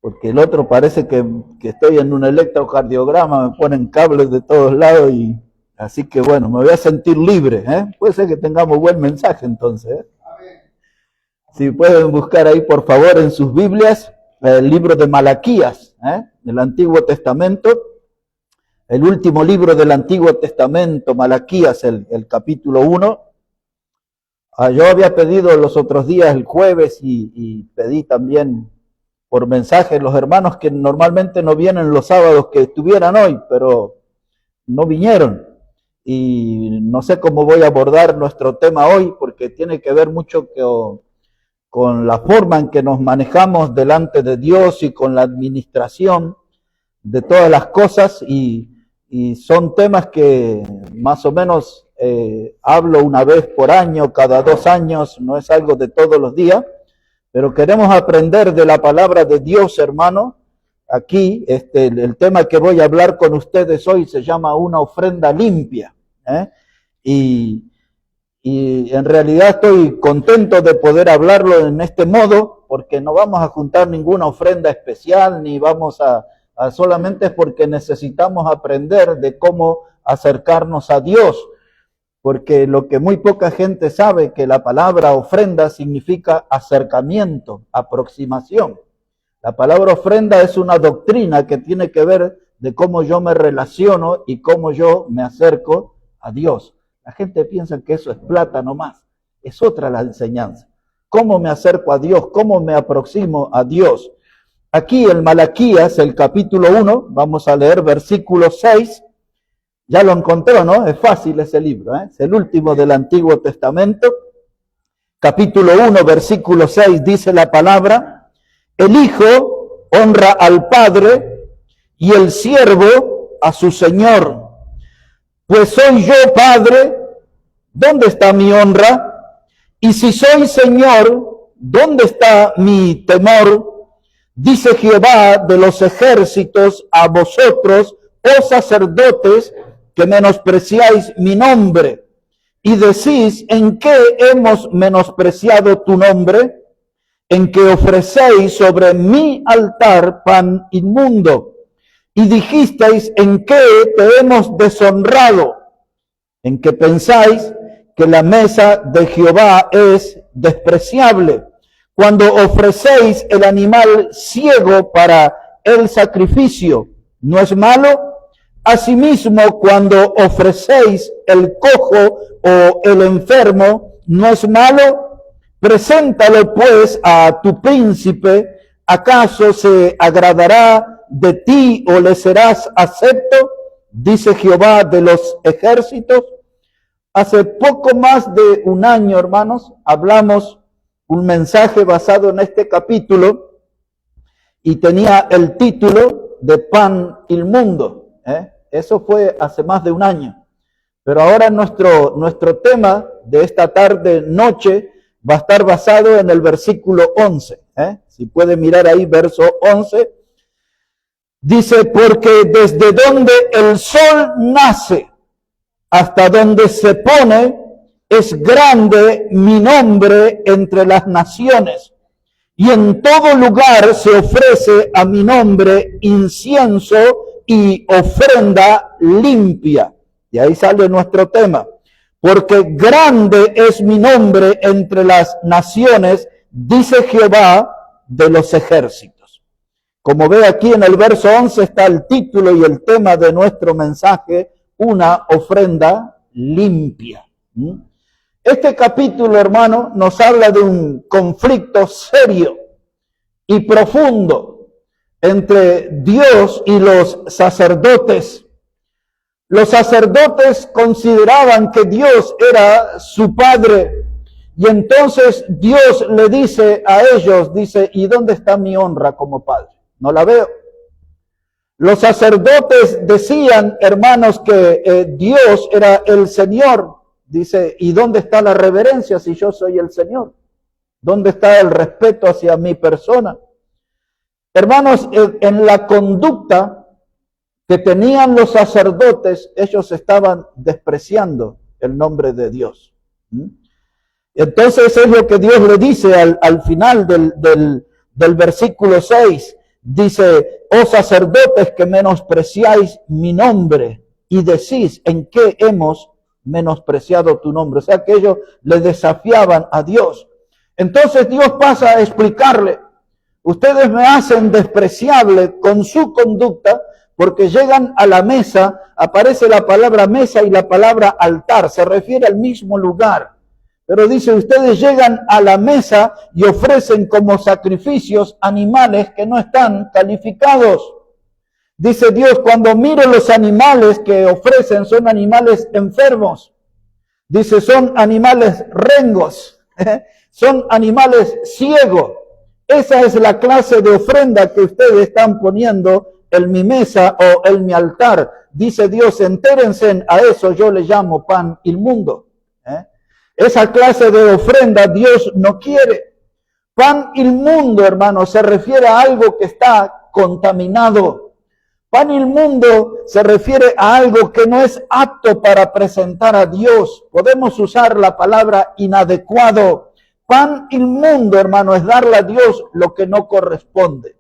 porque el otro parece que estoy en un electrocardiograma, me ponen cables de todos lados y así que bueno, me voy a sentir libre, ¿eh? Puede ser que tengamos buen mensaje entonces, ¿eh? Si pueden buscar ahí por favor en sus Biblias el libro de Malaquías, del Antiguo Testamento, el último libro del Antiguo Testamento, Malaquías, el capítulo 1. Yo había pedido los otros días, el jueves, y pedí también por mensaje los hermanos que normalmente no vienen los sábados que estuvieran hoy, pero no vinieron. Y no sé cómo voy a abordar nuestro tema hoy, porque tiene que ver mucho con la forma en que nos manejamos delante de Dios y con la administración de todas las cosas, y son temas que más o menos hablo una vez por año, cada 2 años, no es algo de todos los días, pero queremos aprender de la palabra de Dios, hermano. Aquí, el tema que voy a hablar con ustedes hoy se llama una ofrenda limpia, y en realidad estoy contento de poder hablarlo en este modo, porque no vamos a juntar ninguna ofrenda especial, ni vamos a solamente es porque necesitamos aprender de cómo acercarnos a Dios, porque lo que muy poca gente sabe, que la palabra ofrenda significa acercamiento, aproximación. La palabra ofrenda es una doctrina que tiene que ver de cómo yo me relaciono y cómo yo me acerco a Dios. La gente piensa que eso es plata nomás, es otra la enseñanza. ¿Cómo me acerco a Dios? ¿Cómo me aproximo a Dios? Aquí en Malaquías, el capítulo 1, vamos a leer versículo 6. Ya lo encontró, ¿no? Es fácil ese libro, es el último del Antiguo Testamento. Capítulo 1, versículo 6, dice la palabra: el hijo honra al padre y el siervo a su señor. Pues soy yo padre, ¿dónde está mi honra? Y si soy señor, ¿dónde está mi temor? Dice Jehová de los ejércitos a vosotros, oh sacerdotes, que menospreciáis mi nombre, y decís: ¿en qué hemos menospreciado tu nombre? En que ofrecéis sobre mi altar pan inmundo. Y dijisteis: ¿en qué te hemos deshonrado? En que pensáis que la mesa de Jehová es despreciable, cuando ofrecéis el animal ciego para el sacrificio, ¿no es malo? Asimismo, cuando ofrecéis el cojo o el enfermo, ¿no es malo? Preséntalo pues a tu príncipe. ¿Acaso se agradará de ti o le serás acepto? Dice Jehová de los ejércitos. Hace poco más de un año, hermanos, hablamos un mensaje basado en este capítulo y tenía el título de pan inmundo. Eso fue hace más de un año. Pero ahora nuestro tema de esta tarde, noche, va a estar basado en el versículo 11. Si puede mirar ahí, verso 11. Dice: porque desde donde el sol nace hasta donde se pone, es grande mi nombre entre las naciones. Y en todo lugar se ofrece a mi nombre incienso y ofrenda limpia. Y ahí sale nuestro tema. Porque grande es mi nombre entre las naciones, dice Jehová de los ejércitos. Como ve aquí en el verso 11 está el título y el tema de nuestro mensaje: una ofrenda limpia. Este capítulo, hermano, nos habla de un conflicto serio y profundo entre Dios y los sacerdotes. Los sacerdotes consideraban que Dios era su padre, y entonces Dios le dice a ellos, dice: ¿y dónde está mi honra como padre? No la veo. Los sacerdotes decían, hermanos, que Dios era el Señor. Dice: ¿y dónde está la reverencia si yo soy el Señor? ¿Dónde está el respeto hacia mi persona? Hermanos, en la conducta que tenían los sacerdotes, ellos estaban despreciando el nombre de Dios. Entonces es lo que Dios le dice al final del versículo 6. Dice, oh sacerdotes que menospreciáis mi nombre y decís en qué hemos menospreciado tu nombre. O sea que ellos le desafiaban a Dios. Entonces Dios pasa a explicarle, ustedes me hacen despreciable con su conducta porque llegan a la mesa, aparece la palabra mesa y la palabra altar, se refiere al mismo lugar. Pero dice, ustedes llegan a la mesa y ofrecen como sacrificios animales que no están calificados. Dice Dios, cuando miro los animales que ofrecen, son animales enfermos. Dice, son animales rengos, son animales ciegos. Esa es la clase de ofrenda que ustedes están poniendo en mi mesa o en mi altar. Dice Dios, entérense a eso, yo le llamo pan inmundo. Esa clase de ofrenda Dios no quiere. Pan inmundo, hermano, se refiere a algo que está contaminado. Pan inmundo se refiere a algo que no es apto para presentar a Dios. Podemos usar la palabra inadecuado. Pan inmundo, hermano, es darle a Dios lo que no corresponde.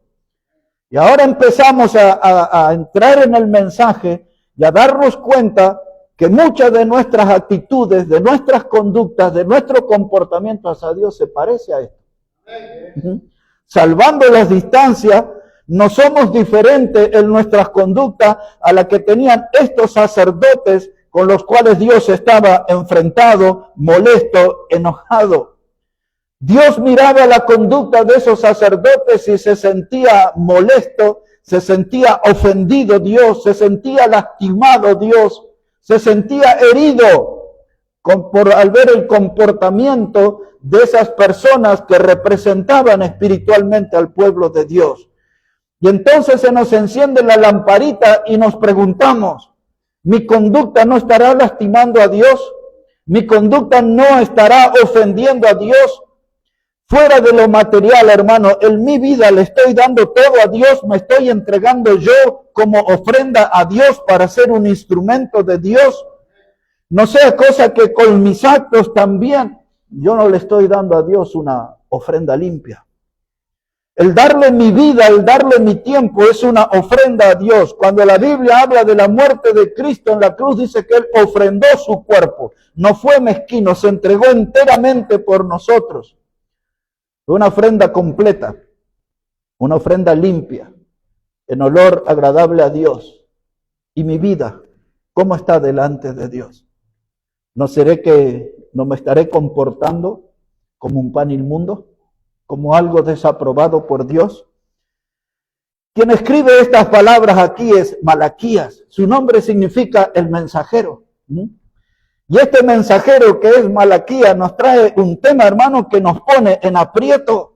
Y ahora empezamos a entrar en el mensaje y a darnos cuenta que muchas de nuestras actitudes, de nuestras conductas, de nuestro comportamiento hacia Dios se parece a esto. Salvando las distancias, no somos diferentes en nuestras conductas a la que tenían estos sacerdotes con los cuales Dios estaba enfrentado, molesto, enojado. Dios miraba la conducta de esos sacerdotes y se sentía molesto, se sentía ofendido Dios, se sentía lastimado Dios, se sentía herido al ver el comportamiento de esas personas que representaban espiritualmente al pueblo de Dios. Y entonces se nos enciende la lamparita y nos preguntamos, ¿mi conducta no estará lastimando a Dios? ¿Mi conducta no estará ofendiendo a Dios? Fuera de lo material, hermano, en mi vida le estoy dando todo a Dios, me estoy entregando yo como ofrenda a Dios para ser un instrumento de Dios. No sea cosa que con mis actos también yo no le estoy dando a Dios una ofrenda limpia. El darle mi vida, el darle mi tiempo es una ofrenda a Dios. Cuando la Biblia habla de la muerte de Cristo en la cruz, dice que Él ofrendó su cuerpo. No fue mezquino, se entregó enteramente por nosotros. Una ofrenda completa, una ofrenda limpia, en olor agradable a Dios. Y mi vida, ¿cómo está delante de Dios? ¿No me estaré comportando como un pan inmundo? ¿Como algo desaprobado por Dios? Quien escribe estas palabras aquí es Malaquías. Su nombre significa el mensajero. Y este mensajero que es Malaquías nos trae un tema, hermano, que nos pone en aprieto.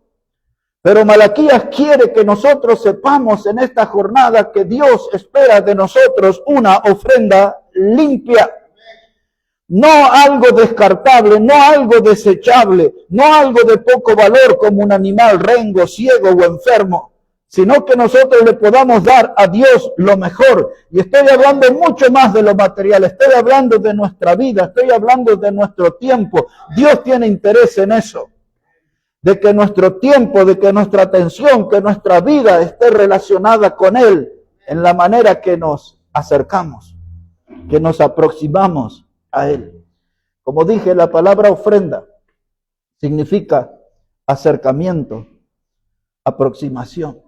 Pero Malaquías quiere que nosotros sepamos en esta jornada que Dios espera de nosotros una ofrenda limpia. No algo descartable, no algo desechable, no algo de poco valor como un animal rengo, ciego o enfermo, sino que nosotros le podamos dar a Dios lo mejor. Y estoy hablando mucho más de lo material, estoy hablando de nuestra vida, estoy hablando de nuestro tiempo. Dios tiene interés en eso, de que nuestro tiempo, de que nuestra atención, que nuestra vida esté relacionada con Él en la manera que nos acercamos, que nos aproximamos a Él. Como dije, la palabra ofrenda significa acercamiento, aproximación.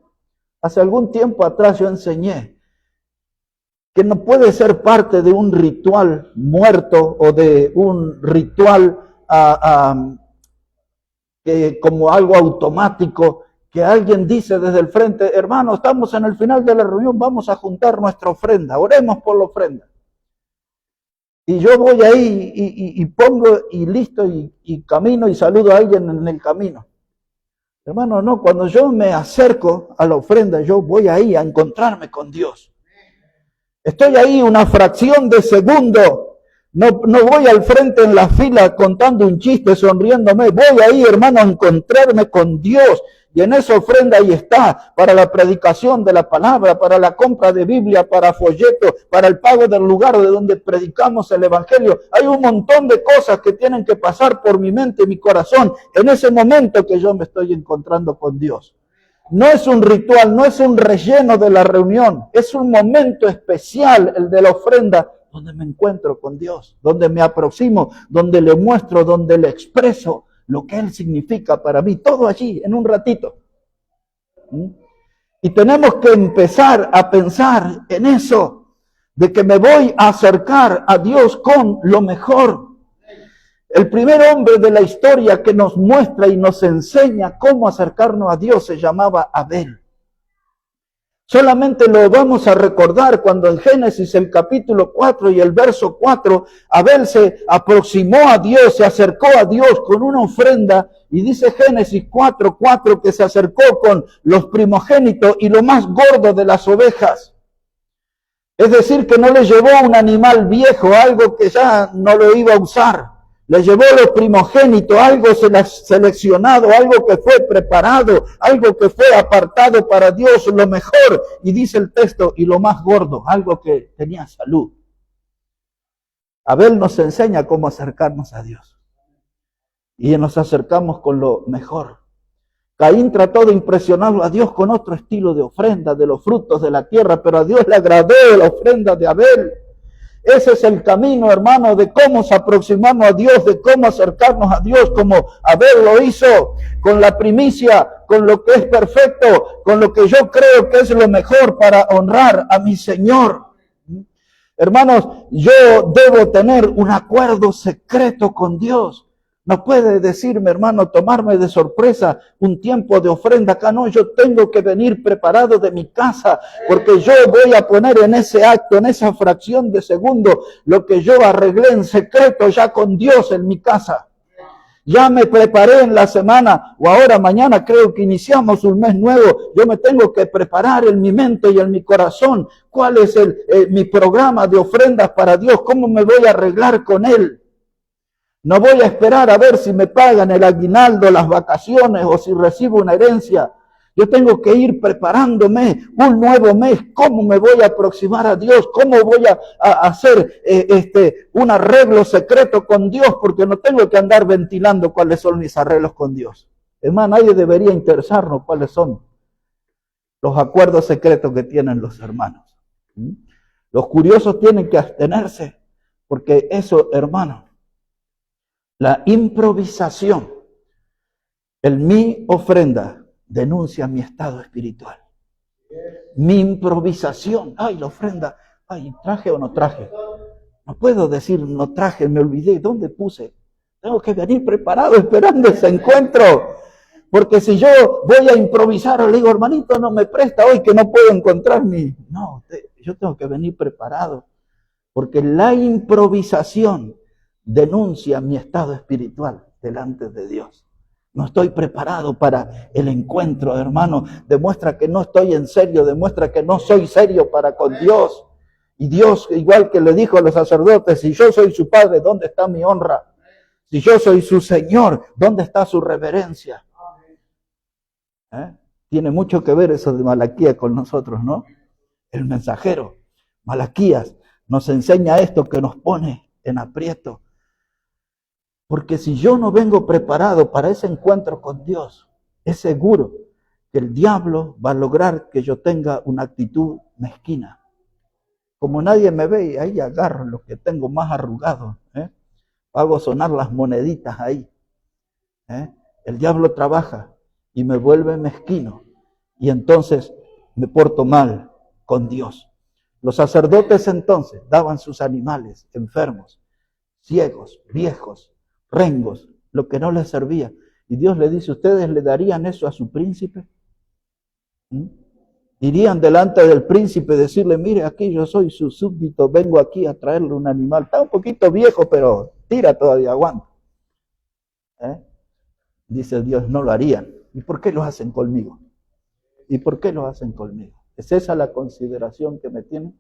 Hace algún tiempo atrás yo enseñé que no puede ser parte de un ritual muerto o de un ritual que como algo automático, que alguien dice desde el frente, hermano, estamos en el final de la reunión, vamos a juntar nuestra ofrenda, oremos por la ofrenda. Y yo voy ahí y pongo y listo y camino y saludo a alguien en el camino. Hermano, no, cuando yo me acerco a la ofrenda, yo voy ahí a encontrarme con Dios. Estoy ahí una fracción de segundo. No voy al frente en la fila contando un chiste, sonriéndome. Voy ahí, hermano, a encontrarme con Dios. Y en esa ofrenda ahí está, para la predicación de la palabra, para la compra de Biblia, para folletos, para el pago del lugar de donde predicamos el Evangelio. Hay un montón de cosas que tienen que pasar por mi mente y mi corazón en ese momento que yo me estoy encontrando con Dios. No es un ritual, no es un relleno de la reunión, es un momento especial, el de la ofrenda, donde me encuentro con Dios, donde me aproximo, donde le muestro, donde le expreso lo que Él significa para mí, todo allí, en un ratito. Y tenemos que empezar a pensar en eso, de que me voy a acercar a Dios con lo mejor. El primer hombre de la historia que nos muestra y nos enseña cómo acercarnos a Dios se llamaba Abel. Solamente lo vamos a recordar cuando en Génesis el capítulo 4 y el verso 4, Abel se aproximó a Dios, se acercó a Dios con una ofrenda, y dice Génesis 4:4 que se acercó con los primogénitos y lo más gordo de las ovejas. Es decir, que no le llevó un animal viejo, algo que ya no lo iba a usar. Le llevó los primogénitos, algo seleccionado, algo que fue preparado, algo que fue apartado para Dios, lo mejor. Y dice el texto, y lo más gordo, algo que tenía salud. Abel nos enseña cómo acercarnos a Dios. Y nos acercamos con lo mejor. Caín trató de impresionarlo a Dios con otro estilo de ofrenda, de los frutos de la tierra, pero a Dios le agradó la ofrenda de Abel. Ese es el camino, hermano, de cómo aproximarnos a Dios, de cómo acercarnos a Dios, como Abel lo hizo, con la primicia, con lo que es perfecto, con lo que yo creo que es lo mejor para honrar a mi Señor. Hermanos, yo debo tener un acuerdo secreto con Dios. No puede decirme, hermano, tomarme de sorpresa un tiempo de ofrenda acá. No, yo tengo que venir preparado de mi casa, porque yo voy a poner en ese acto, en esa fracción de segundo, lo que yo arreglé en secreto ya con Dios en mi casa. Ya me preparé en la semana, o ahora mañana creo que iniciamos un mes nuevo. Yo me tengo que preparar en mi mente y en mi corazón cuál es mi programa de ofrendas para Dios, cómo me voy a arreglar con Él. No voy a esperar a ver si me pagan el aguinaldo, las vacaciones o si recibo una herencia. Yo tengo que ir preparándome un nuevo mes. ¿Cómo me voy a aproximar a Dios? ¿Cómo voy a hacer un arreglo secreto con Dios? Porque no tengo que andar ventilando cuáles son mis arreglos con Dios. Es más, nadie debería interesarnos cuáles son los acuerdos secretos que tienen los hermanos. Los curiosos tienen que abstenerse, porque eso, hermano, la improvisación, mi ofrenda, denuncia mi estado espiritual. Mi improvisación, la ofrenda, ¿traje o no traje? No puedo decir no traje, me olvidé, ¿dónde puse? Tengo que venir preparado esperando ese encuentro. Porque si yo voy a improvisar, le digo, hermanito, no me presta hoy que no puedo encontrar No, yo tengo que venir preparado. Porque la improvisación denuncia mi estado espiritual delante de Dios. No estoy preparado para el encuentro, hermano. Demuestra que no estoy en serio, demuestra que no soy serio para con Dios. Y Dios, igual que le dijo a los sacerdotes, si yo soy su padre, ¿dónde está mi honra? Si yo soy su Señor, ¿dónde está su reverencia? Tiene mucho que ver eso de Malaquías con nosotros, ¿no? El mensajero, Malaquías, nos enseña esto que nos pone en aprieto. Porque si yo no vengo preparado para ese encuentro con Dios, es seguro que el diablo va a lograr que yo tenga una actitud mezquina. Como nadie me ve, ahí agarro lo que tengo más arrugado. Hago sonar las moneditas ahí. El diablo trabaja y me vuelve mezquino. Y entonces me porto mal con Dios. Los sacerdotes entonces daban sus animales enfermos, ciegos, viejos, rengos, lo que no les servía. Y Dios le dice, ¿ustedes le darían eso a su príncipe? Irían delante del príncipe y decirle, mire, aquí yo soy su súbdito, vengo aquí a traerle un animal. Está un poquito viejo, pero tira todavía, aguanta. Dice Dios, no lo harían. ¿Y por qué lo hacen conmigo? ¿Y por qué lo hacen conmigo? ¿Es esa la consideración que me tienen?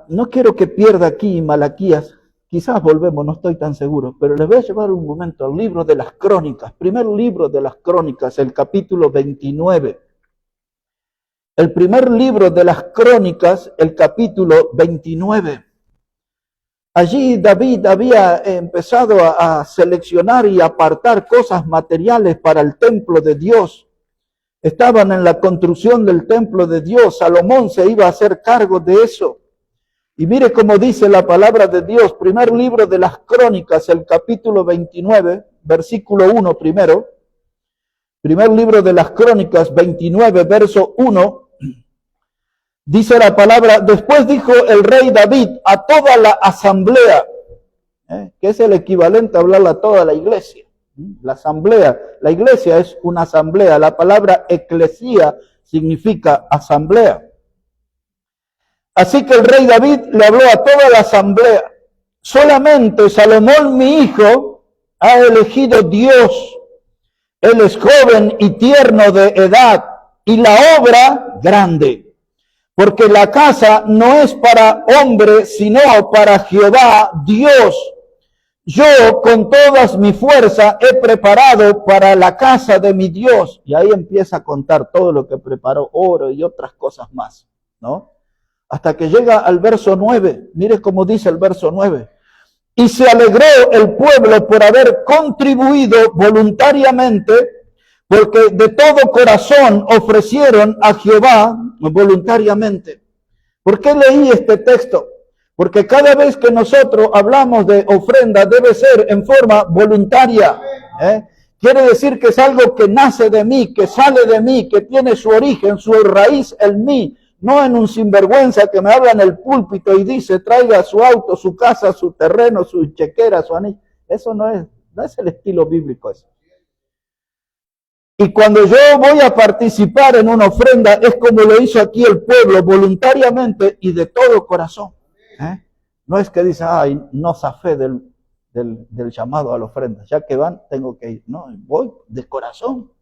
No quiero que pierda aquí Malaquías. Quizás volvemos, no estoy tan seguro, pero les voy a llevar un momento al libro de las Crónicas, primer libro de las Crónicas, el capítulo 29. El primer libro de las Crónicas, el capítulo 29. Allí David había empezado a seleccionar y apartar cosas materiales para el templo de Dios. estaban en la construcción del templo de Dios. Salomón se iba a hacer cargo de eso. Y mire cómo dice la palabra de Dios, primer libro de las Crónicas, el capítulo 29, versículo 1 primero. Primer libro de las Crónicas, 29, verso 1. Dice la palabra, después dijo el rey David a toda la asamblea, que es el equivalente a hablarle a toda la iglesia. La asamblea, la iglesia es una asamblea, la palabra eclesía significa asamblea. Así que el rey David le habló a toda la asamblea, solamente Salomón mi hijo ha elegido Dios, él es joven y tierno de edad y la obra grande, porque la casa no es para hombre sino para Jehová Dios. Yo con todas mi fuerza he preparado para la casa de mi Dios. Y ahí empieza a contar todo lo que preparó, oro y otras cosas más, ¿no? Hasta que llega al verso 9. Mire cómo dice el verso 9. Y se alegró el pueblo por haber contribuido voluntariamente, porque de todo corazón ofrecieron a Jehová voluntariamente. ¿Por qué leí este texto? Porque cada vez que nosotros hablamos de ofrenda debe ser en forma voluntaria. Quiere decir que es algo que nace de mí, que sale de mí, que tiene su origen, su raíz en mí. No en un sinvergüenza que me habla en el púlpito y dice traiga su auto, su casa, su terreno, su chequera, su anillo. Eso no es el estilo bíblico eso. Y cuando yo voy a participar en una ofrenda es como lo hizo aquí el pueblo, voluntariamente y de todo corazón. No es que dice, ay, no zafé del llamado a la ofrenda, ya que van, tengo que ir. No, voy de corazón,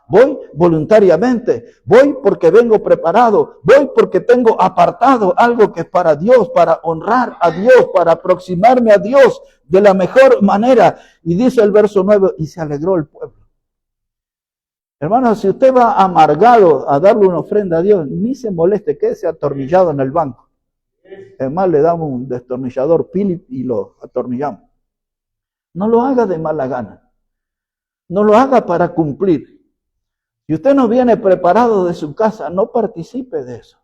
voy voluntariamente, voy porque vengo preparado, voy porque tengo apartado algo que es para Dios, para honrar a Dios, para aproximarme a Dios de la mejor manera. Y dice el verso 9, y se alegró el pueblo. Hermano, si usted va amargado a darle una ofrenda a Dios, ni se moleste, quédese atornillado en el banco. Además le damos un destornillador Philip y lo atornillamos. No lo haga de mala gana. No lo haga para cumplir. Si usted no viene preparado de su casa, no participe de eso.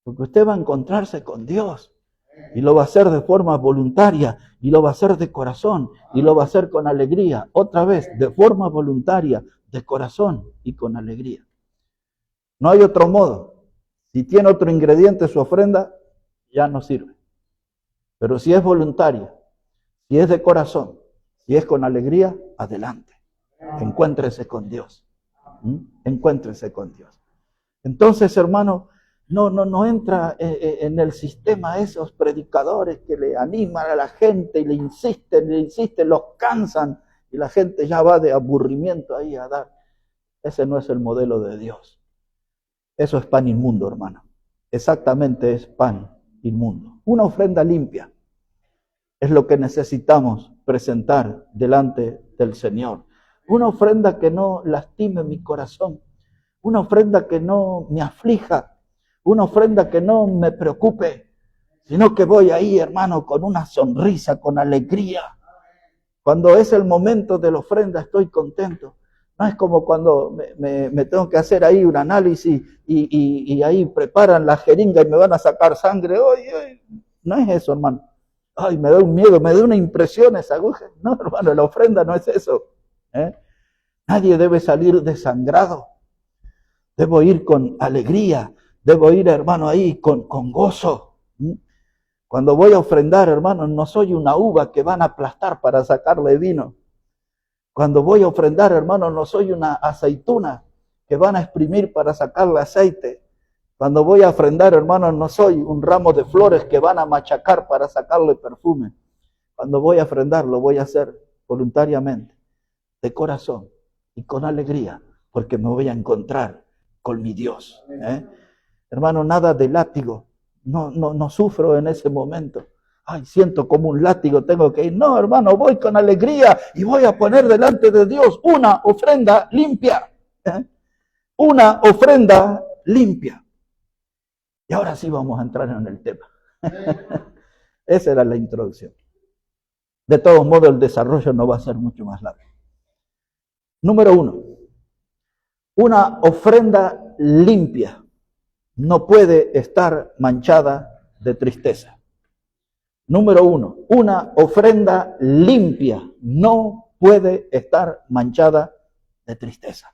Porque usted va a encontrarse con Dios. Y lo va a hacer de forma voluntaria. Y lo va a hacer de corazón. Y lo va a hacer con alegría. Otra vez, de forma voluntaria, de corazón y con alegría. No hay otro modo. Si tiene otro ingrediente su ofrenda, ya no sirve. Pero si es voluntaria, si es de corazón, si es con alegría, adelante. Encuéntrese con Dios. Encuéntrese con Dios. Entonces, hermano, no entra en el sistema esos predicadores que le animan a la gente y le insisten, los cansan y la gente ya va de aburrimiento ahí a dar. Ese no es el modelo de Dios. Eso es pan inmundo, hermano. Exactamente es pan inmundo. Una ofrenda limpia es lo que necesitamos presentar delante del Señor. Una ofrenda que no lastime mi corazón. Una ofrenda que no me aflija. Una ofrenda que no me preocupe. Sino que voy ahí, hermano, con una sonrisa, con alegría. Cuando es el momento de la ofrenda estoy contento. No es como cuando me tengo que hacer ahí un análisis y ahí preparan la jeringa y me van a sacar sangre. Ay, no es eso, hermano. Ay, me da un miedo, me da una impresión esa aguja. No, hermano, la ofrenda no es eso. Nadie debe salir desangrado. Debo ir con alegría. Debo ir, hermano, ahí con gozo. Cuando voy a ofrendar, hermano, no soy una uva que van a aplastar para sacarle vino. Cuando voy a ofrendar, hermano, no soy una aceituna que van a exprimir para sacarle aceite. Cuando voy a ofrendar, hermano, no soy un ramo de flores que van a machacar para sacarle perfume. Cuando voy a ofrendar, lo voy a hacer voluntariamente, de corazón y con alegría, porque me voy a encontrar con mi Dios. Hermano, nada de látigo. No sufro en ese momento. Ay, siento como un látigo, tengo que ir. No, hermano, voy con alegría y voy a poner delante de Dios una ofrenda limpia. Una ofrenda limpia. Y ahora sí vamos a entrar en el tema. Esa era la introducción. De todos modos, el desarrollo no va a ser mucho más largo. Número 1. Una ofrenda limpia no puede estar manchada de tristeza. Número 1, una ofrenda limpia no puede estar manchada de tristeza.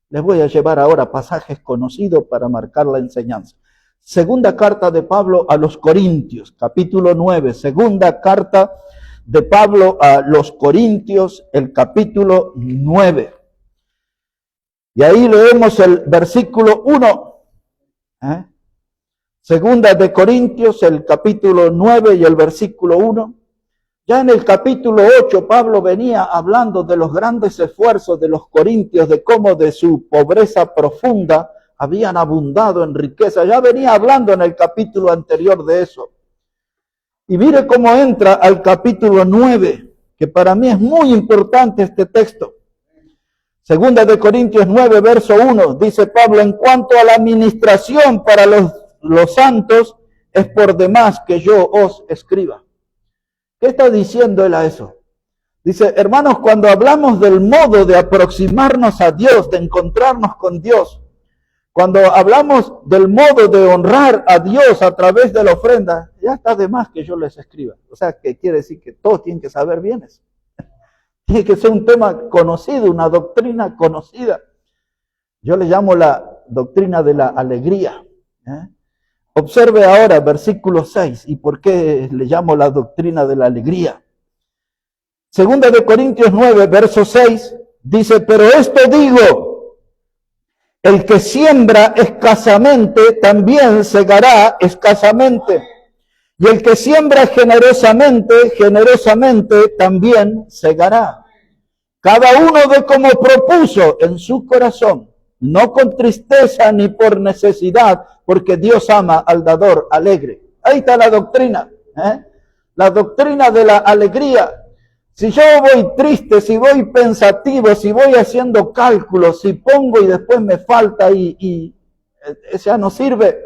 Les voy a llevar ahora pasajes conocidos para marcar la enseñanza. Segunda carta de Pablo a los Corintios, capítulo 9. Segunda carta de Pablo a los Corintios, el capítulo 9. Y ahí leemos el versículo 1. Segunda de Corintios, el capítulo 9 y el versículo 1. Ya en el capítulo 8, Pablo venía hablando de los grandes esfuerzos de los corintios, de cómo de su pobreza profunda habían abundado en riqueza. Ya venía hablando en el capítulo anterior de eso. Y mire cómo entra al capítulo 9, que para mí es muy importante este texto. Segunda de Corintios 9, verso 1, dice Pablo: en cuanto a la administración para los santos, es por demás que yo os escriba. ¿Qué está diciendo él a eso? Dice, hermanos, cuando hablamos del modo de aproximarnos a Dios, de encontrarnos con Dios, cuando hablamos del modo de honrar a Dios a través de la ofrenda, ya está de más que yo les escriba. O sea, que quiere decir que todos tienen que saber bien eso. Tiene que ser un tema conocido, una doctrina conocida. Yo le llamo la doctrina de la alegría. Observe ahora versículo 6. ¿Y por qué le llamo la doctrina de la alegría? Segunda de Corintios 9, verso 6, dice, pero esto digo, el que siembra escasamente, también segará escasamente. Y el que siembra generosamente, generosamente también segará. Cada uno de como propuso en su corazón, no con tristeza ni por necesidad, porque Dios ama al dador alegre. Ahí está la doctrina, la doctrina de la alegría. Si yo voy triste, si voy pensativo, si voy haciendo cálculos, si pongo y después me falta y ya no sirve.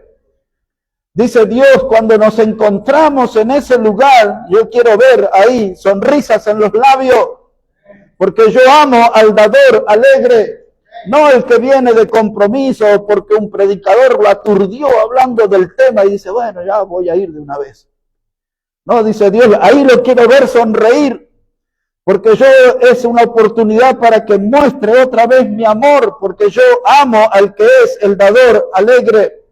Dice Dios, cuando nos encontramos en ese lugar, yo quiero ver ahí sonrisas en los labios, porque yo amo al dador alegre, no el que viene de compromiso, porque un predicador lo aturdió hablando del tema y dice, bueno, ya voy a ir de una vez. No, dice Dios, ahí lo quiero ver sonreír, porque yo es una oportunidad para que muestre otra vez mi amor, porque yo amo al que es el dador alegre.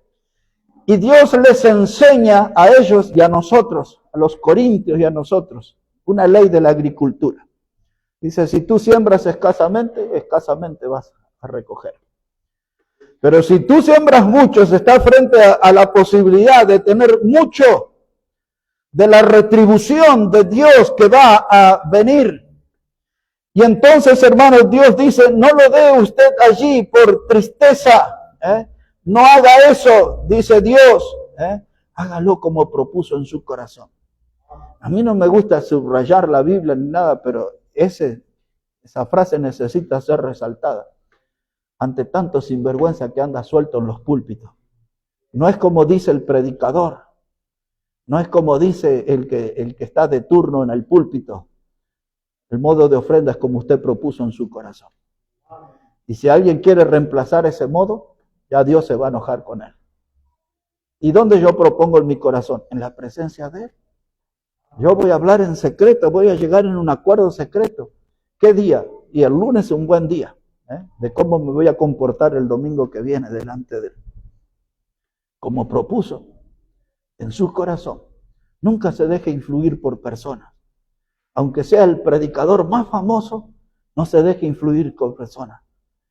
Y Dios les enseña a ellos y a nosotros, a los corintios y a nosotros, una ley de la agricultura. Dice, si tú siembras escasamente, escasamente vas a recoger. Pero si tú siembras mucho, se está frente a la posibilidad de tener mucho de la retribución de Dios que va a venir. Y entonces, hermanos, Dios dice, no lo dé usted allí por tristeza, no haga eso, dice Dios, hágalo como propuso en su corazón. A mí no me gusta subrayar la Biblia ni nada, pero esa frase necesita ser resaltada ante tanto sinvergüenza que anda suelto en los púlpitos. No es como dice el predicador, no es como dice el que está de turno en el púlpito. El modo de ofrenda es como usted propuso en su corazón. Y si alguien quiere reemplazar ese modo, ya Dios se va a enojar con él. ¿Y dónde yo propongo en mi corazón? En la presencia de Él. Yo voy a hablar en secreto, voy a llegar en un acuerdo secreto. ¿Qué día? Y el lunes es un buen día, de cómo me voy a comportar el domingo que viene delante de Él. Como propuso en su corazón. Nunca se deje influir por personas. Aunque sea el predicador más famoso, no se deje influir por personas.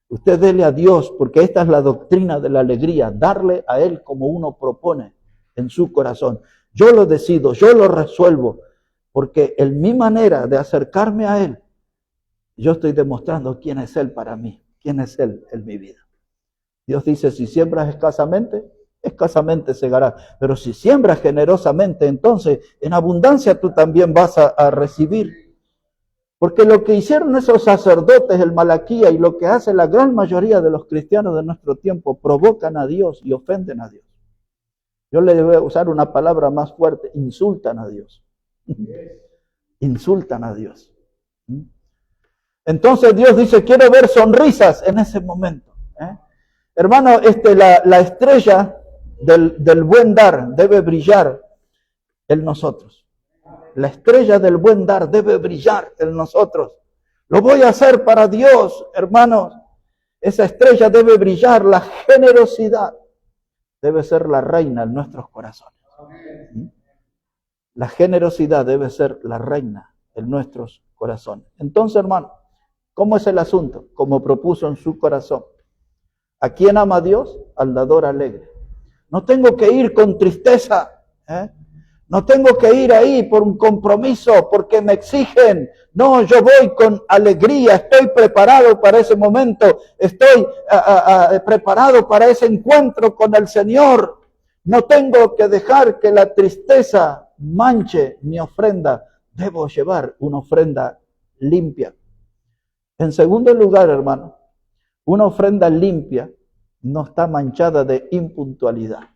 Usted dele a Dios, porque esta es la doctrina de la alegría, darle a Él como uno propone en su corazón. Yo lo decido, yo lo resuelvo, porque en mi manera de acercarme a Él, yo estoy demostrando quién es Él para mí, quién es Él en mi vida. Dios dice, si siembras escasamente, escasamente segarás. Pero si siembras generosamente, entonces en abundancia tú también vas a recibir. Porque lo que hicieron esos sacerdotes, el Malaquía, y lo que hace la gran mayoría de los cristianos de nuestro tiempo, provocan a Dios y ofenden a Dios. Yo le voy a usar una palabra más fuerte, insultan a Dios. Insultan a Dios. Entonces Dios dice, quiero ver sonrisas en ese momento. Hermano, la estrella del buen dar debe brillar en nosotros. La estrella del buen dar debe brillar en nosotros. Lo voy a hacer para Dios, hermanos. Esa estrella debe brillar. La generosidad debe ser la reina en nuestros corazones. La generosidad debe ser la reina en nuestros corazones. Entonces, hermano, ¿cómo es el asunto? Como propuso en su corazón. ¿A quién ama a Dios? Al dador alegre. No tengo que ir con tristeza, no tengo que ir ahí por un compromiso, porque me exigen. No, yo voy con alegría, estoy preparado para ese momento, estoy preparado para ese encuentro con el Señor. No tengo que dejar que la tristeza manche mi ofrenda. Debo llevar una ofrenda limpia. En segundo lugar, hermano, una ofrenda limpia no está manchada de impuntualidad.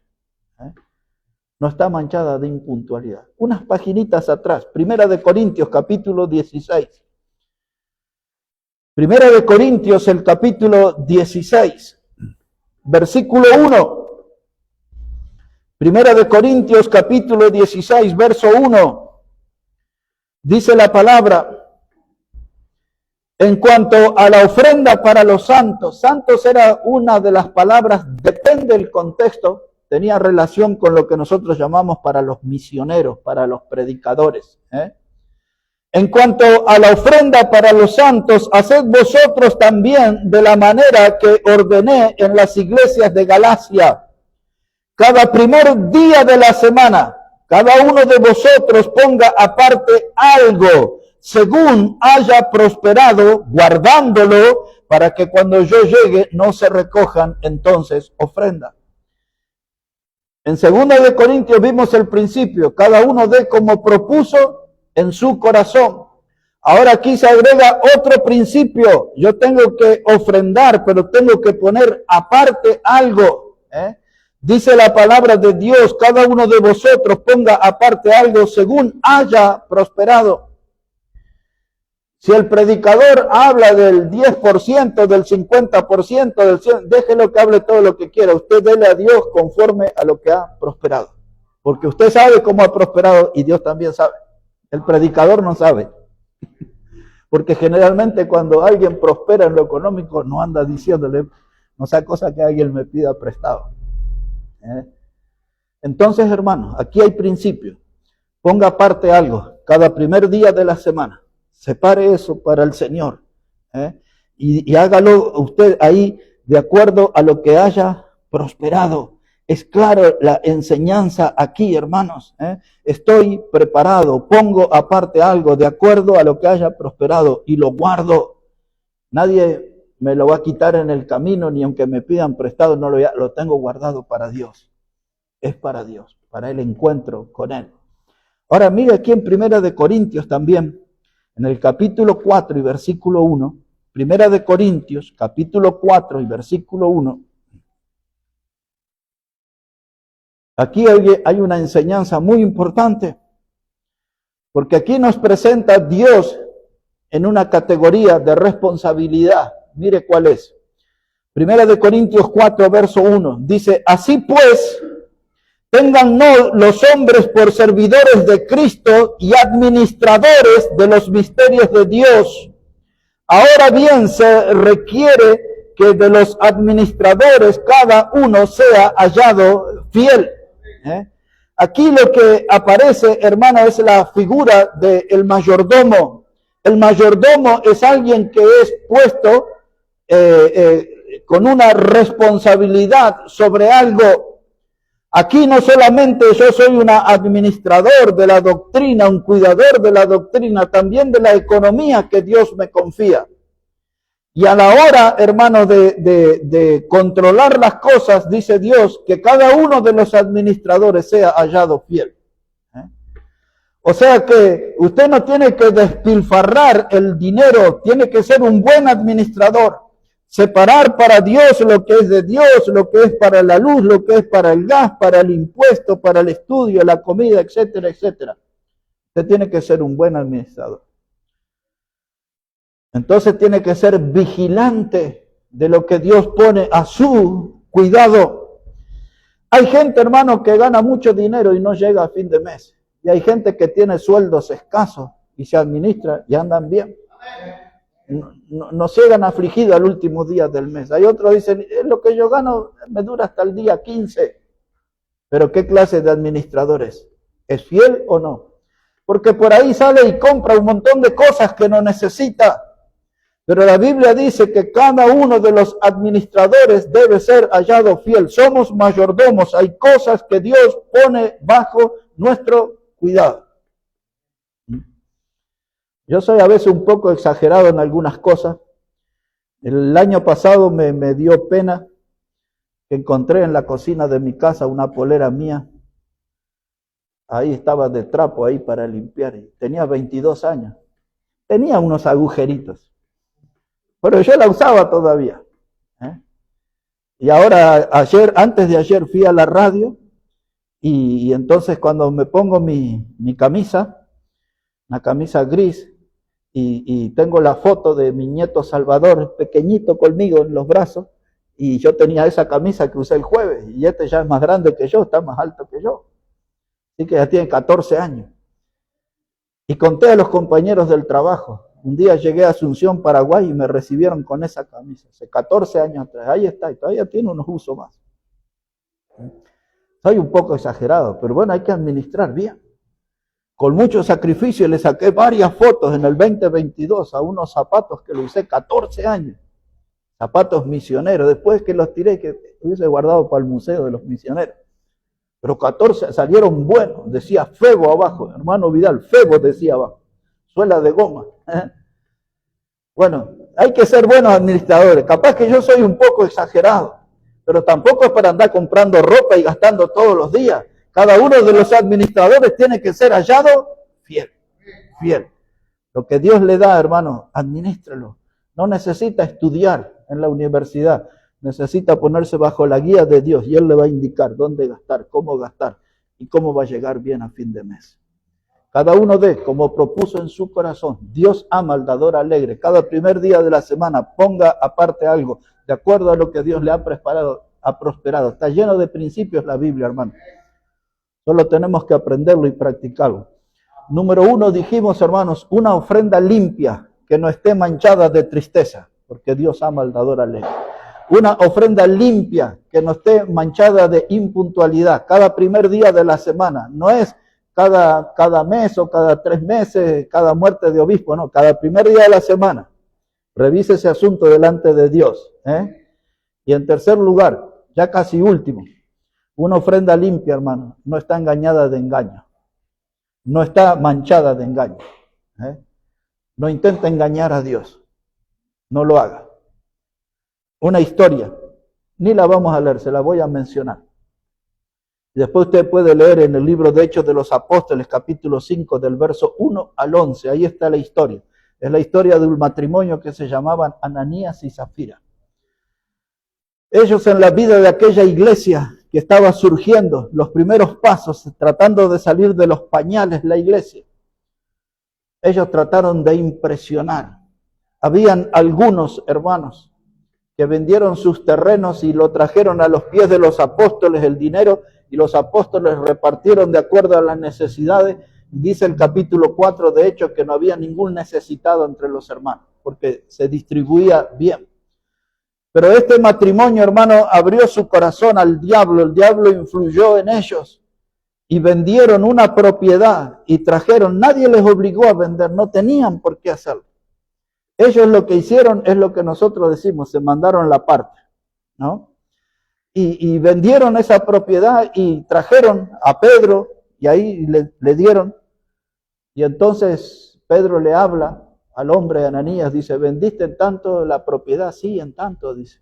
No está manchada de impuntualidad. Unas paginitas atrás, Primera de Corintios, capítulo 16. Primera de Corintios, el capítulo 16, versículo 1. Primera de Corintios, capítulo 16, verso 1. Dice la palabra: en cuanto a la ofrenda para los santos, santos era una de las palabras, depende del contexto, tenía relación con lo que nosotros llamamos para los misioneros, para los predicadores. En cuanto a la ofrenda para los santos, haced vosotros también de la manera que ordené en las iglesias de Galacia. Cada primer día de la semana, cada uno de vosotros ponga aparte algo, según haya prosperado, guardándolo, para que cuando yo llegue no se recojan entonces ofrenda. En 2 de Corintios vimos el principio, cada uno dé como propuso en su corazón. Ahora aquí se agrega otro principio, yo tengo que ofrendar, pero tengo que poner aparte algo. Dice la palabra de Dios, cada uno de vosotros ponga aparte algo según haya prosperado. Si el predicador habla del 10%, del 50%, del 100%, déjelo que hable todo lo que quiera. Usted dele a Dios conforme a lo que ha prosperado. Porque usted sabe cómo ha prosperado y Dios también sabe. El predicador no sabe. Porque generalmente cuando alguien prospera en lo económico, no anda diciéndole, no sea cosa que alguien me pida prestado. Entonces, hermanos, aquí hay principio. Ponga aparte algo cada primer día de la semana. Separe eso para el Señor. Y hágalo usted ahí de acuerdo a lo que haya prosperado. Es claro la enseñanza aquí, hermanos. Estoy preparado, pongo aparte algo de acuerdo a lo que haya prosperado y lo guardo. Nadie me lo va a quitar en el camino, ni aunque me pidan prestado, no lo tengo guardado para Dios. Es para Dios, para el encuentro con Él. Ahora mire aquí en Primera de Corintios también, en el capítulo 4 y versículo 1, Primera de Corintios, capítulo 4 y versículo 1, aquí hay una enseñanza muy importante, porque aquí nos presenta Dios en una categoría de responsabilidad. Mire cuál es. Primera de Corintios 4, verso 1, dice, así pues, tengan no los hombres por servidores de Cristo y administradores de los misterios de Dios. Ahora bien, se requiere que de los administradores cada uno sea hallado fiel. Aquí lo que aparece, hermano, es la figura del mayordomo. El mayordomo es alguien que es puesto con una responsabilidad sobre algo. Aquí no solamente yo soy un administrador de la doctrina, un cuidador de la doctrina, también de la economía que Dios me confía. Y a la hora, hermano, de controlar las cosas, dice Dios, que cada uno de los administradores sea hallado fiel. O sea que usted no tiene que despilfarrar el dinero, tiene que ser un buen administrador. Separar para Dios lo que es de Dios, lo que es para la luz, lo que es para el gas, para el impuesto, para el estudio, la comida, etcétera, etcétera. Usted tiene que ser un buen administrador. Entonces tiene que ser vigilante de lo que Dios pone a su cuidado. Hay gente, hermano, que gana mucho dinero y no llega a fin de mes. Y hay gente que tiene sueldos escasos y se administra y andan bien. No llegan afligidos al último día del mes. Hay otros que dicen, lo que yo gano me dura hasta el día 15. Pero ¿qué clase de administrador es? ¿Es fiel o no? Porque por ahí sale y compra un montón de cosas que no necesita. Pero la Biblia dice que cada uno de los administradores debe ser hallado fiel. Somos mayordomos. Hay cosas que Dios pone bajo nuestro cuidado. Yo soy a veces un poco exagerado en algunas cosas. El año pasado me dio pena que encontré en la cocina de mi casa una polera mía. Ahí estaba de trapo ahí para limpiar. Tenía 22 años. Tenía unos agujeritos. Pero yo la usaba todavía. Y ahora, antes de ayer fui a la radio y entonces cuando me pongo mi camisa, una camisa gris, y tengo la foto de mi nieto Salvador, pequeñito conmigo en los brazos, y yo tenía esa camisa que usé el jueves, y este ya es más grande que yo, está más alto que yo. Así que ya tiene 14 años. Y conté a los compañeros del trabajo. Un día llegué a Asunción, Paraguay, y me recibieron con esa camisa. Hace 14 años atrás. Ahí está, y todavía tiene unos usos más. Soy un poco exagerado, pero bueno, hay que administrar bien. Con mucho sacrificio le saqué varias fotos en el 2022 a unos zapatos que lo usé 14 años. Zapatos misioneros. Después que los tiré, que hubiese guardado para el museo de los misioneros. Pero 14 salieron buenos. Decía Febo abajo. Hermano Vidal, Febo decía abajo. Suela de goma. Bueno, hay que ser buenos administradores. Capaz que yo soy un poco exagerado. Pero tampoco es para andar comprando ropa y gastando todos los días. Cada uno de los administradores tiene que ser hallado fiel, fiel. Lo que Dios le da, hermano, administralo. No necesita estudiar en la universidad, necesita ponerse bajo la guía de Dios y Él le va a indicar dónde gastar, cómo gastar y cómo va a llegar bien a fin de mes. Cada uno dé como propuso en su corazón. Dios ama al dador alegre. Cada primer día de la semana ponga aparte algo de acuerdo a lo que Dios le ha preparado, ha prosperado. Está lleno de principios la Biblia, hermano. Solo tenemos que aprenderlo y practicarlo. Número 1, dijimos, hermanos, una ofrenda limpia que no esté manchada de tristeza, porque Dios ama al dador alegre. Una ofrenda limpia que no esté manchada de impuntualidad. Cada primer día de la semana. No es cada mes o cada 3 meses, cada muerte de obispo, no. Cada primer día de la semana. Revise ese asunto delante de Dios. Y en tercer lugar, ya casi último, una ofrenda limpia, hermano, no está engañada de engaño. No está manchada de engaño. No intenta engañar a Dios. No lo haga. Una historia. Ni la vamos a leer, se la voy a mencionar. Después usted puede leer en el libro de Hechos de los Apóstoles, capítulo 5, del verso 1 al 11. Ahí está la historia. Es la historia de un matrimonio que se llamaban Ananías y Zafira. Ellos en la vida de aquella iglesia que estaba surgiendo, los primeros pasos, tratando de salir de los pañales la iglesia, ellos trataron de impresionar. Habían algunos hermanos que vendieron sus terrenos y lo trajeron a los pies de los apóstoles el dinero, y los apóstoles repartieron de acuerdo a las necesidades. Dice el capítulo 4 de Hechos que no había ningún necesitado entre los hermanos, porque se distribuía bien. Pero este matrimonio, hermano, abrió su corazón al diablo. El diablo influyó en ellos y vendieron una propiedad y trajeron. Nadie les obligó a vender, no tenían por qué hacerlo. Ellos lo que hicieron es lo que nosotros decimos, se mandaron la parte, ¿no? Y vendieron esa propiedad y trajeron a Pedro y ahí le dieron. Y entonces Pedro le habla al hombre Ananías, dice, ¿vendiste en tanto la propiedad? Sí, en tanto, dice.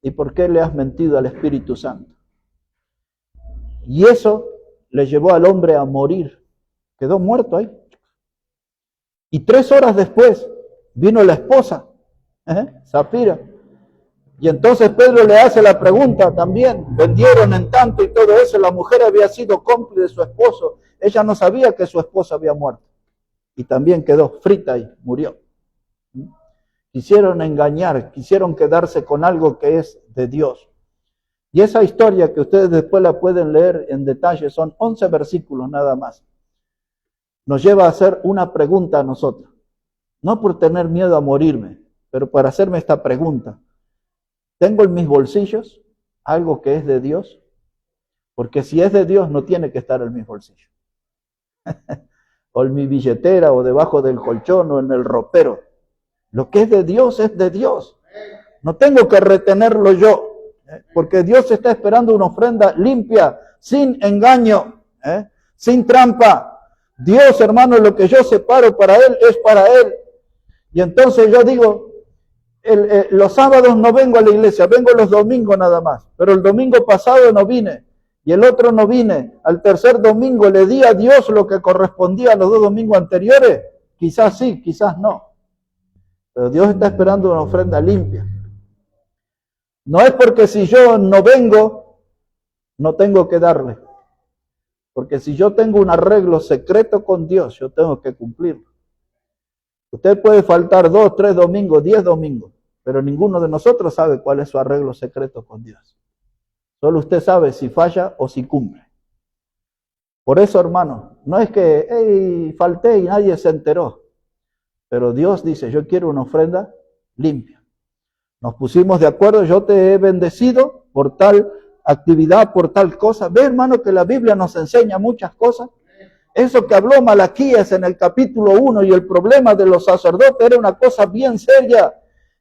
¿Y por qué le has mentido al Espíritu Santo? Y eso le llevó al hombre a morir. Quedó muerto ahí. Y 3 horas después vino la esposa, Zafira. Y entonces Pedro le hace la pregunta también, vendieron en tanto y todo eso. La mujer había sido cómplice de su esposo. Ella no sabía que su esposo había muerto. Y también quedó frita y murió. quisieron engañar, quisieron quedarse con algo que es de Dios. Y esa historia que ustedes después la pueden leer en detalle, son 11 versículos nada más, nos lleva a hacer una pregunta a nosotros. No por tener miedo a morirme, pero para hacerme esta pregunta. ¿Tengo en mis bolsillos algo que es de Dios? Porque si es de Dios, no tiene que estar en mis bolsillos. O en mi billetera, o debajo del colchón, o en el ropero. Lo que es de Dios es de Dios. No tengo que retenerlo yo. Porque Dios está esperando una ofrenda limpia, sin engaño, sin trampa. Dios, hermano, lo que yo separo para Él es para Él. Y entonces yo digo, los sábados no vengo a la iglesia, vengo los domingos nada más. Pero el domingo pasado no vine, y el otro no vine. Al tercer domingo le di a Dios lo que correspondía a los 2 domingos anteriores. Quizás sí, quizás no. Pero Dios está esperando una ofrenda limpia. No es porque si yo no vengo, no tengo que darle. Porque si yo tengo un arreglo secreto con Dios, yo tengo que cumplirlo. Usted puede faltar 2, 3 domingos, 10 domingos, pero ninguno de nosotros sabe cuál es su arreglo secreto con Dios. Solo usted sabe si falla o si cumple. Por eso, hermano, no es que falté y nadie se enteró. Pero Dios dice, yo quiero una ofrenda limpia. Nos pusimos de acuerdo, yo te he bendecido por tal actividad, por tal cosa. Ve, hermano, que la Biblia nos enseña muchas cosas. Eso que habló Malaquías en el capítulo 1 y el problema de los sacerdotes era una cosa bien seria.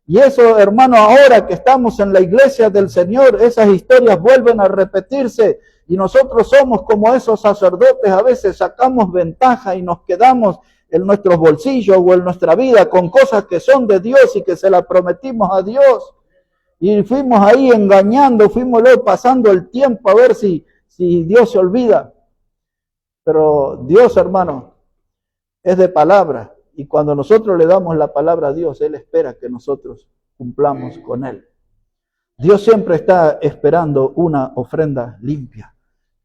Y eso, hermano, ahora que estamos en la iglesia del Señor, esas historias vuelven a repetirse. Y nosotros somos como esos sacerdotes, a veces sacamos ventaja y nos quedamos en nuestros bolsillos o en nuestra vida con cosas que son de Dios y que se las prometimos a Dios. Y fuimos ahí engañando, fuimos luego pasando el tiempo a ver si Dios se olvida. Pero Dios, hermano, es de palabra. Y cuando nosotros le damos la palabra a Dios, Él espera que nosotros cumplamos con Él. Dios siempre está esperando una ofrenda limpia,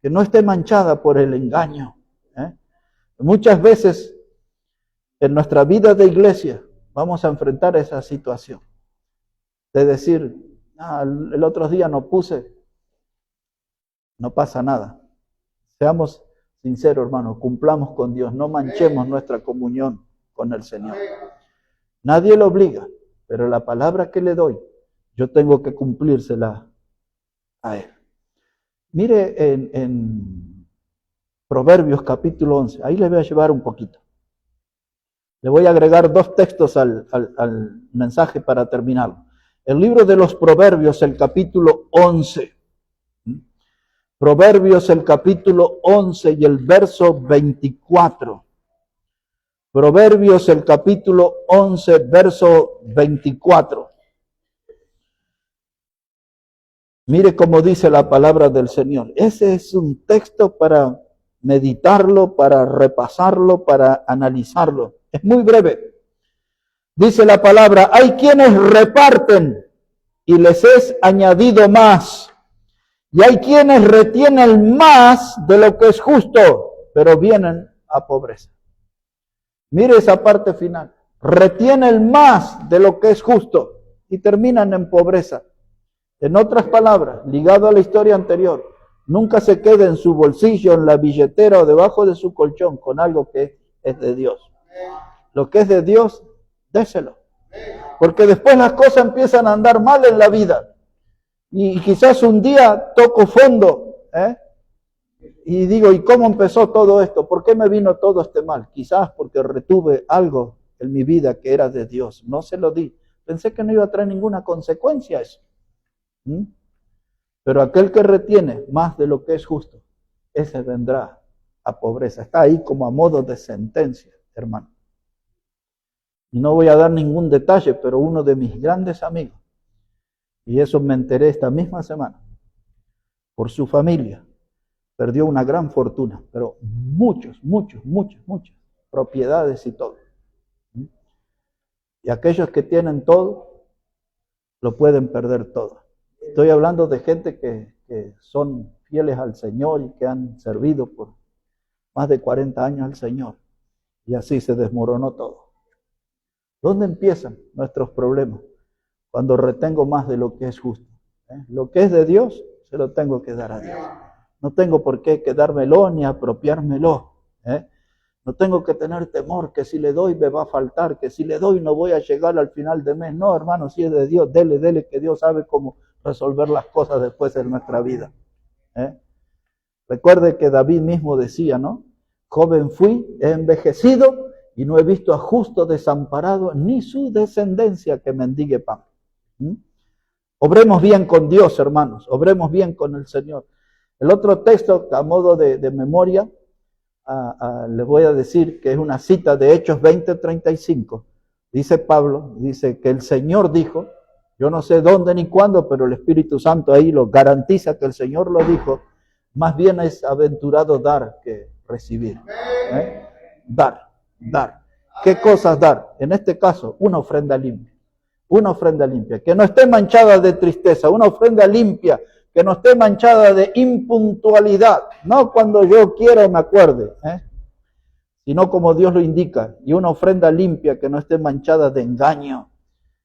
que no esté manchada por el engaño. Muchas veces en nuestra vida de iglesia vamos a enfrentar esa situación de decir, el otro día no puse, no pasa nada. Seamos sinceros, hermanos, cumplamos con Dios, no manchemos nuestra comunión con el Señor. Nadie lo obliga, pero la palabra que le doy, yo tengo que cumplírsela a Él. Mire en Proverbios capítulo 11, ahí le voy a llevar un poquito. Le voy a agregar 2 textos al mensaje para terminarlo. El libro de los Proverbios, el capítulo 11. Proverbios, el capítulo 11 y el verso 24. Proverbios, el capítulo 11, verso 24. Mire cómo dice la palabra del Señor. Ese es un texto para meditarlo, para repasarlo, para analizarlo. Es muy breve. Dice la palabra, hay quienes reparten y les es añadido más. Y hay quienes retienen más de lo que es justo, pero vienen a pobreza. Mire esa parte final. Retienen más de lo que es justo y terminan en pobreza. En otras palabras, ligado a la historia anterior, nunca se quede en su bolsillo, en la billetera o debajo de su colchón con algo que es de Dios. Lo que es de Dios, déselo. Porque después las cosas empiezan a andar mal en la vida. Y quizás un día toco fondo, y digo, ¿y cómo empezó todo esto? ¿Por qué me vino todo este mal? Quizás porque retuve algo en mi vida que era de Dios. No se lo di. Pensé que no iba a traer ninguna consecuencia eso. Pero aquel que retiene más de lo que es justo, ese vendrá a pobreza. Está ahí como a modo de sentencia, hermano. Y no voy a dar ningún detalle, pero uno de mis grandes amigos, y eso me enteré esta misma semana, por su familia, perdió una gran fortuna, pero muchas propiedades y todo. Y aquellos que tienen todo, lo pueden perder todo. Estoy hablando de gente que son fieles al Señor y que han servido por más de 40 años al Señor. Y así se desmoronó todo. ¿Dónde empiezan nuestros problemas? Cuando retengo más de lo que es justo. Lo que es de Dios, se lo tengo que dar a Dios. No tengo por qué quedármelo ni apropiármelo. No tengo que tener temor que si le doy me va a faltar, que si le doy no voy a llegar al final de mes. No, hermano, si es de Dios, dele, que Dios sabe cómo resolver las cosas después de nuestra vida. Recuerde que David mismo decía, ¿no? Joven fui, he envejecido y no he visto a justo desamparado, ni su descendencia que mendigue pan. Obremos bien con Dios, hermanos, obremos bien con el Señor. El otro texto, a modo de memoria, les voy a decir que es una cita de Hechos 20:35. Dice Pablo, dice que el Señor dijo, yo no sé dónde ni cuándo, pero el Espíritu Santo ahí lo garantiza que el Señor lo dijo, más bien es aventurado dar que recibir. Dar. ¿Qué cosas dar? En este caso, una ofrenda limpia. Una ofrenda limpia, que no esté manchada de tristeza, una ofrenda limpia, que no esté manchada de impuntualidad, no cuando yo quiera me acuerde, sino como Dios lo indica, y una ofrenda limpia que no esté manchada de engaño,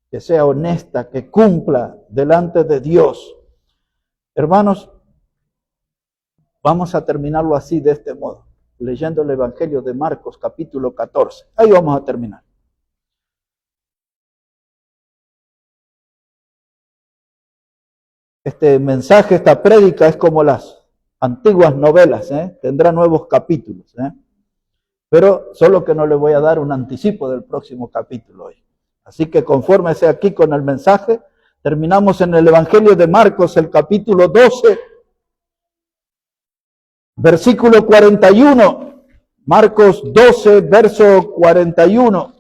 que sea honesta, que cumpla delante de Dios. Hermanos, vamos a terminarlo así, de este modo, leyendo el Evangelio de Marcos, capítulo 14. Ahí vamos a terminar. Este mensaje, esta prédica es como las antiguas novelas, tendrá nuevos capítulos, pero solo que no le voy a dar un anticipo del próximo capítulo hoy. Así que confórmese aquí con el mensaje. Terminamos en el Evangelio de Marcos, el capítulo 12, versículo 41. Marcos 12, verso 41.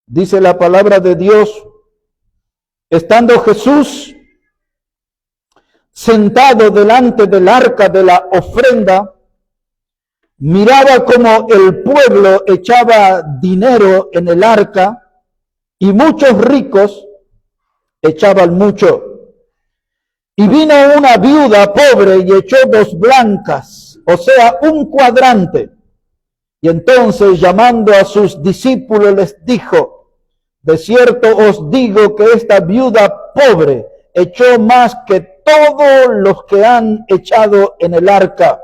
Dice la palabra de Dios: estando Jesús sentado delante del arca de la ofrenda, miraba como el pueblo echaba dinero en el arca y muchos ricos echaban mucho. Y vino una viuda pobre y echó 2 blancas, o sea, un cuadrante. Y entonces, llamando a sus discípulos, les dijo: de cierto os digo que esta viuda pobre echó más que todos los que han echado en el arca,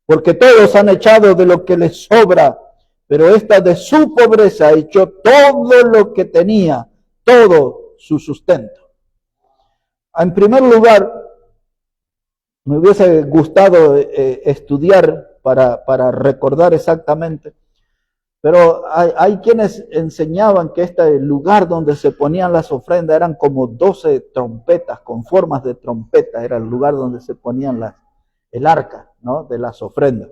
porque todos han echado de lo que les sobra, pero esta de su pobreza echó todo lo que tenía, todo su sustento. En primer lugar, me hubiese gustado estudiar para recordar exactamente, pero hay quienes enseñaban que este lugar donde se ponían las ofrendas eran como 12 trompetas, con formas de trompeta, era el lugar donde se ponían el arca, ¿no?, de las ofrendas.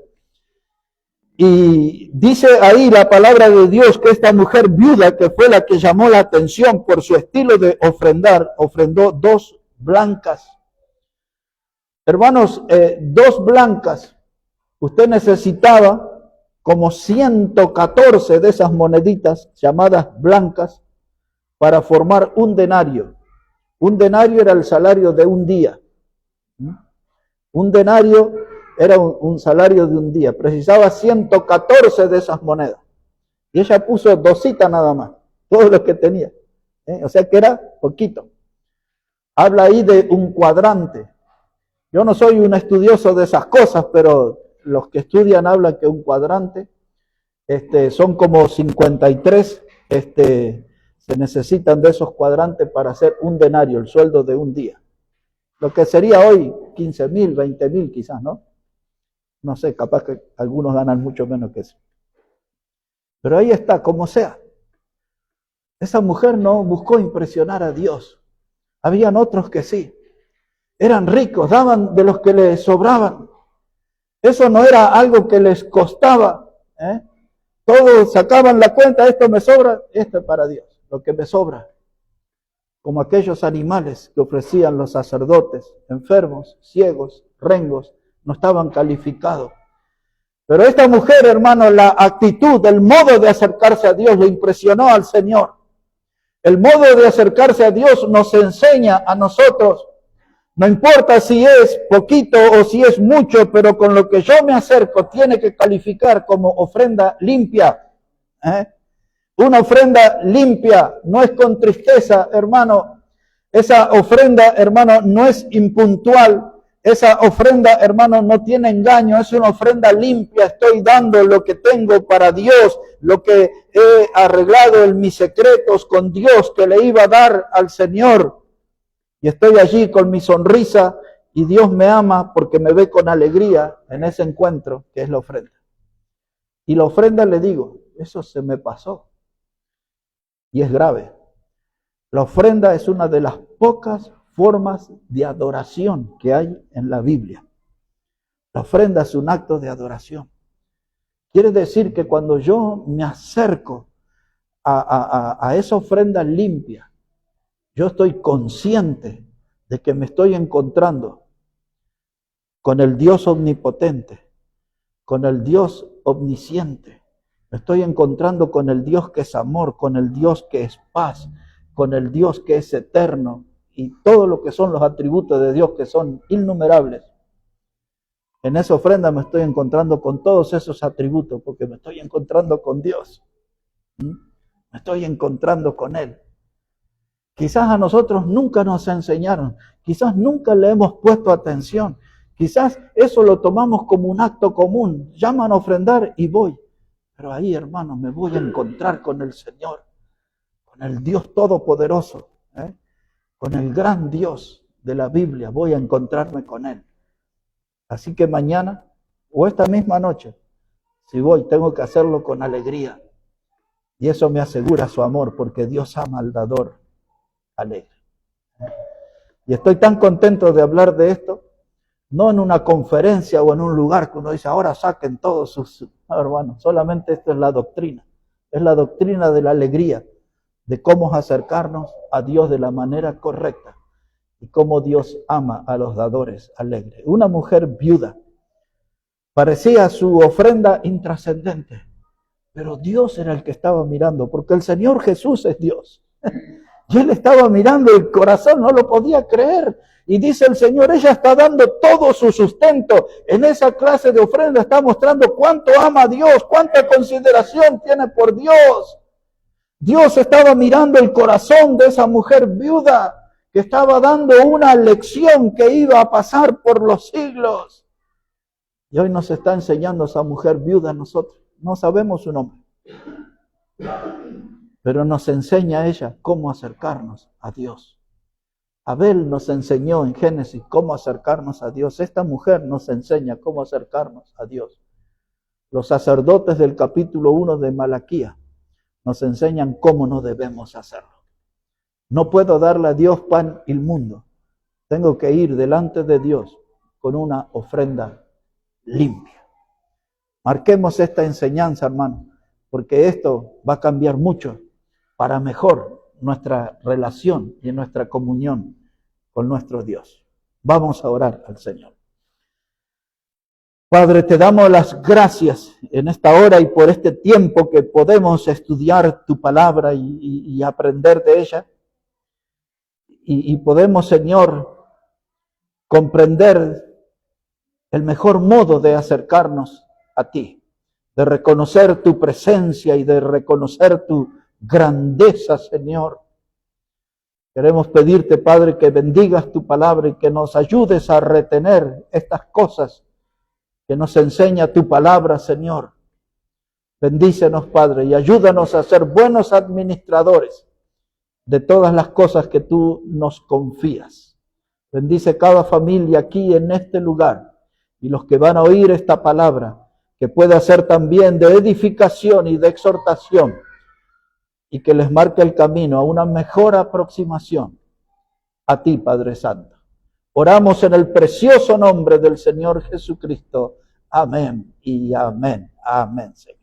Y dice ahí la palabra de Dios que esta mujer viuda, que fue la que llamó la atención por su estilo de ofrendar, ofrendó 2 blancas. Hermanos, 2 blancas, usted necesitaba como 114 de esas moneditas llamadas blancas para formar un denario. Un denario era el salario de un día. Un denario era un salario de un día. Precisaba 114 de esas monedas. Y ella puso 2 nada más, todo lo que tenía. O sea que era poquito. Habla ahí de un cuadrante. Yo no soy un estudioso de esas cosas, pero los que estudian hablan que un cuadrante son como 53, se necesitan de esos cuadrantes para hacer un denario, el sueldo de un día. Lo que sería hoy 15,000, 20,000 quizás, ¿no? No sé, capaz que algunos ganan mucho menos que eso. Pero ahí está, como sea. Esa mujer no buscó impresionar a Dios. Habían otros que sí. Eran ricos, daban de los que les sobraban. Eso no era algo que les costaba. Todos sacaban la cuenta: esto me sobra, esto es para Dios, lo que me sobra. Como aquellos animales que ofrecían los sacerdotes, enfermos, ciegos, rengos, no estaban calificados. Pero esta mujer, hermano, la actitud, el modo de acercarse a Dios le impresionó al Señor. El modo de acercarse a Dios nos enseña a nosotros, no importa si es poquito o si es mucho, pero con lo que yo me acerco tiene que calificar como ofrenda limpia. Una ofrenda limpia, no es con tristeza, hermano. Esa ofrenda, hermano, no es impuntual. Esa ofrenda, hermano, no tiene engaño. Es una ofrenda limpia. Estoy dando lo que tengo para Dios, lo que he arreglado en mis secretos con Dios que le iba a dar al Señor. Y estoy allí con mi sonrisa y Dios me ama porque me ve con alegría en ese encuentro que es la ofrenda. Y la ofrenda, le digo, eso se me pasó. Y es grave. La ofrenda es una de las pocas formas de adoración que hay en la Biblia. La ofrenda es un acto de adoración. Quiere decir que cuando yo me acerco a esa ofrenda limpia, yo estoy consciente de que me estoy encontrando con el Dios omnipotente, con el Dios omnisciente. Me estoy encontrando con el Dios que es amor, con el Dios que es paz, con el Dios que es eterno y todo lo que son los atributos de Dios que son innumerables. En esa ofrenda me estoy encontrando con todos esos atributos porque me estoy encontrando con Dios. Me estoy encontrando con Él. Quizás a nosotros nunca nos enseñaron, quizás nunca le hemos puesto atención, quizás eso lo tomamos como un acto común, llaman a ofrendar y voy. Pero ahí, hermano, me voy a encontrar con el Señor, con el Dios Todopoderoso, con el gran Dios de la Biblia, voy a encontrarme con Él. Así que mañana o esta misma noche, si voy, tengo que hacerlo con alegría. Y eso me asegura su amor, porque Dios ama al dador alegre. Y estoy tan contento de hablar de esto, no en una conferencia o en un lugar que uno dice, ahora saquen todos sus... No, hermano, solamente esto es la doctrina. Es la doctrina de la alegría, de cómo acercarnos a Dios de la manera correcta y cómo Dios ama a los dadores alegres. Una mujer viuda, parecía su ofrenda intrascendente, pero Dios era el que estaba mirando, porque el Señor Jesús es Dios. Y Él estaba mirando el corazón, no lo podía creer. Y dice el Señor, ella está dando todo su sustento. En esa clase de ofrenda está mostrando cuánto ama a Dios, cuánta consideración tiene por Dios. Dios estaba mirando el corazón de esa mujer viuda que estaba dando una lección que iba a pasar por los siglos. Y hoy nos está enseñando esa mujer viuda a nosotros. No sabemos su nombre, pero nos enseña ella cómo acercarnos a Dios. Abel nos enseñó en Génesis cómo acercarnos a Dios. Esta mujer nos enseña cómo acercarnos a Dios. Los sacerdotes del capítulo 1 de Malaquías nos enseñan cómo no debemos hacerlo. No puedo darle a Dios pan inmundo. Tengo que ir delante de Dios con una ofrenda limpia. Marquemos esta enseñanza, hermano, porque esto va a cambiar mucho para mejor nuestra relación y nuestra comunión con nuestro Dios. Vamos a orar al Señor. Padre, te damos las gracias en esta hora y por este tiempo que podemos estudiar tu palabra y aprender de ella. Y podemos, Señor, comprender el mejor modo de acercarnos a ti, de reconocer tu presencia y de reconocer tu grandeza, Señor. Queremos pedirte, Padre, que bendigas tu palabra y que nos ayudes a retener estas cosas que nos enseña tu palabra, Señor. Bendícenos, Padre, y ayúdanos a ser buenos administradores de todas las cosas que tú nos confías. Bendice cada familia aquí en este lugar y los que van a oír esta palabra, que pueda ser también de edificación y de exhortación y que les marque el camino a una mejor aproximación a ti, Padre Santo. Oramos en el precioso nombre del Señor Jesucristo. Amén y amén. Amén, Señor.